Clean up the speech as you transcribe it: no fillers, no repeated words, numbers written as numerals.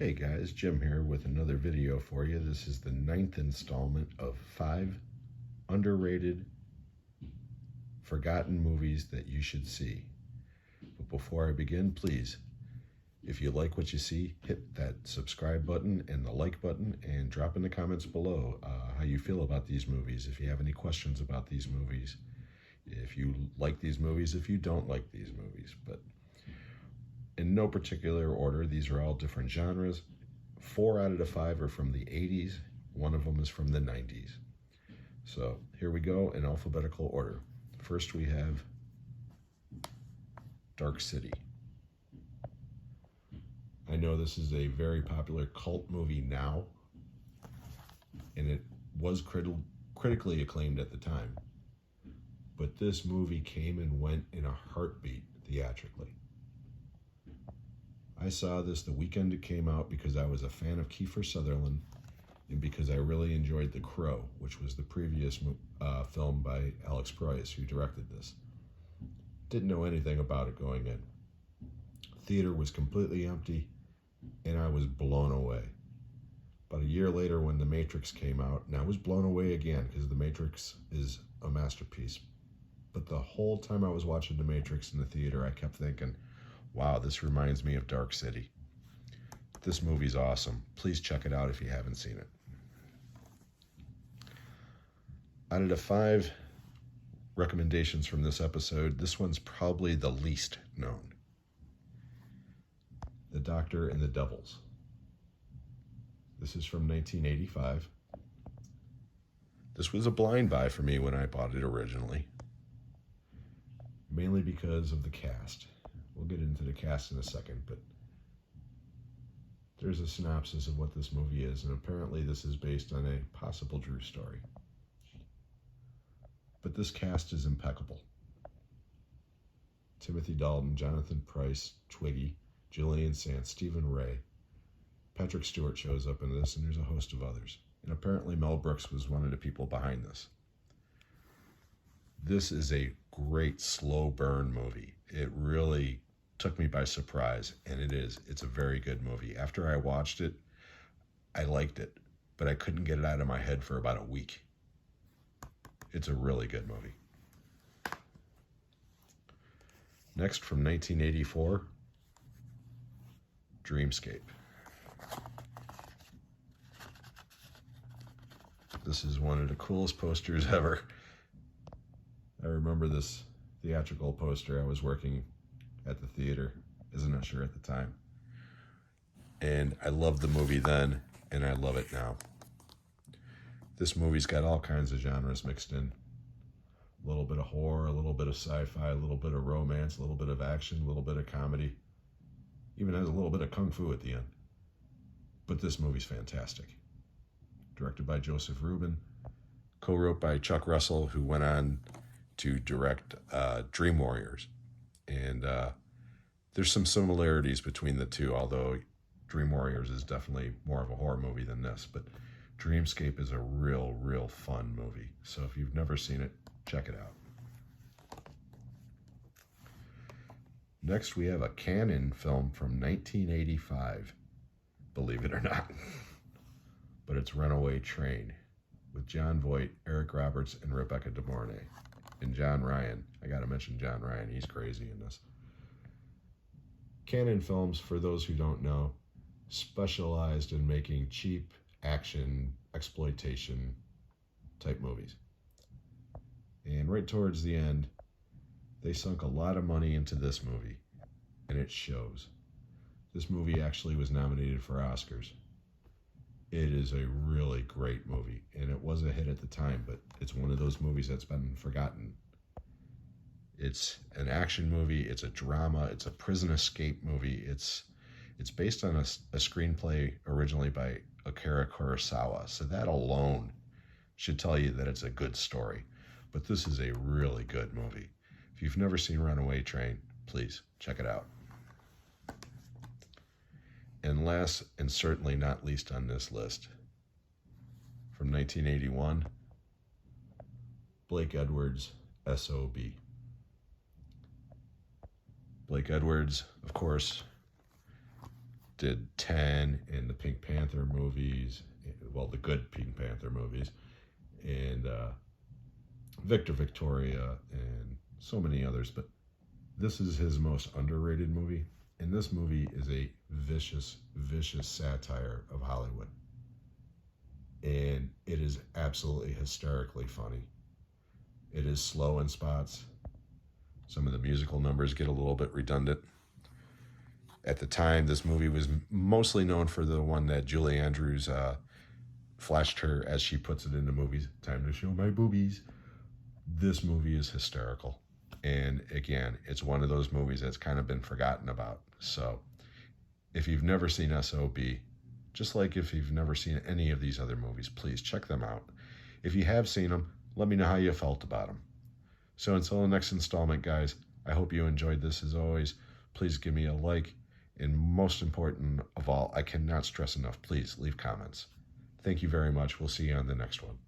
Hey guys, Jim here with another video for you. This is the 9th installment of 5 underrated, forgotten movies that you should see. But before I begin, please, if you like what you see, hit that subscribe button and the like button and drop in the comments below how you feel about these movies, if you have any questions about these movies, if you like these movies, if you don't like these movies. But in no particular order, these are all different genres. 4 out of the 5 are from the 80s. One of them is from the 90s. So here we go in alphabetical order. First we have Dark City. I know this is a very popular cult movie now, and it was critically acclaimed at the time. But this movie came and went in a heartbeat theatrically. I saw this the weekend it came out because I was a fan of Kiefer Sutherland and because I really enjoyed The Crow, which was the previous film by Alex Proyas, who directed this. Didn't know anything about it going in. Theater was completely empty, and I was blown away. About a year later when The Matrix came out, and I was blown away again because The Matrix is a masterpiece. But the whole time I was watching The Matrix in the theater, I kept thinking, wow, this reminds me of Dark City. This movie's awesome. Please check it out if you haven't seen it. Out of the 5 recommendations from this episode, this one's probably the least known. The Doctor and the Devils. This is from 1985. This was a blind buy for me when I bought it originally, mainly because of the cast. We'll get into the cast in a second, but there's a synopsis of what this movie is, and apparently this is based on a possible true story. But this cast is impeccable. Timothy Dalton, Jonathan Pryce, Twiggy, Gillian Sands, Stephen Ray, Patrick Stewart shows up in this, and there's a host of others. And apparently Mel Brooks was one of the people behind this. This is a great slow burn movie. It really took me by surprise, and it's a very good movie. After I watched it, I liked it, but I couldn't get it out of my head for about a week. It's a really good movie. Next, from 1984, Dreamscape. This is one of the coolest posters ever. I remember this theatrical poster. I was working at the theater as an usher at the time. And I loved the movie then, and I love it now. This movie's got all kinds of genres mixed in. A little bit of horror, a little bit of sci-fi, a little bit of romance, a little bit of action, a little bit of comedy. Even has a little bit of kung fu at the end. But this movie's fantastic. Directed by Joseph Rubin, co-wrote by Chuck Russell, who went on to direct Dream Warriors. And there's some similarities between the two, although Dream Warriors is definitely more of a horror movie than this. But Dreamscape is a real fun movie. So if you've never seen it, check it out. Next, we have a Cannon film from 1985, believe it or not. But it's Runaway Train with John Voight, Eric Roberts, and Rebecca De Mornay. And John Ryan. I gotta mention John Ryan. He's crazy in this. Cannon Films, for those who don't know, specialized in making cheap action exploitation type movies. And right towards the end, they sunk a lot of money into this movie, and it shows. This movie actually was nominated for Oscars. It is a really great movie, and it was a hit at the time, but it's one of those movies that's been forgotten. It's an action movie, it's a drama, it's a prison escape movie. It's based on a screenplay originally by Akira Kurosawa, so that alone should tell you that it's a good story. But this is a really good movie. If you've never seen Runaway Train, please check it out. And last, and certainly not least on this list, from 1981, Blake Edwards' S.O.B. Blake Edwards, of course, did 10 and the Pink Panther movies, well, the good Pink Panther movies, and Victor Victoria, and so many others. But this is his most underrated movie, and this movie is a vicious, vicious satire of Hollywood. And it is absolutely hysterically funny. It is slow in spots. Some of the musical numbers get a little bit redundant. At the time, this movie was mostly known for the one that Julie Andrews flashed her, as she puts it in the movies, "Time to show my boobies." This movie is hysterical. And again, it's one of those movies that's kind of been forgotten about. So if you've never seen SOB, just like if you've never seen any of these other movies, please check them out. If you have seen them, let me know how you felt about them. So until the next installment, guys, I hope you enjoyed this. As always, please give me a like. And most important of all, I cannot stress enough, please leave comments. Thank you very much. We'll see you on the next one.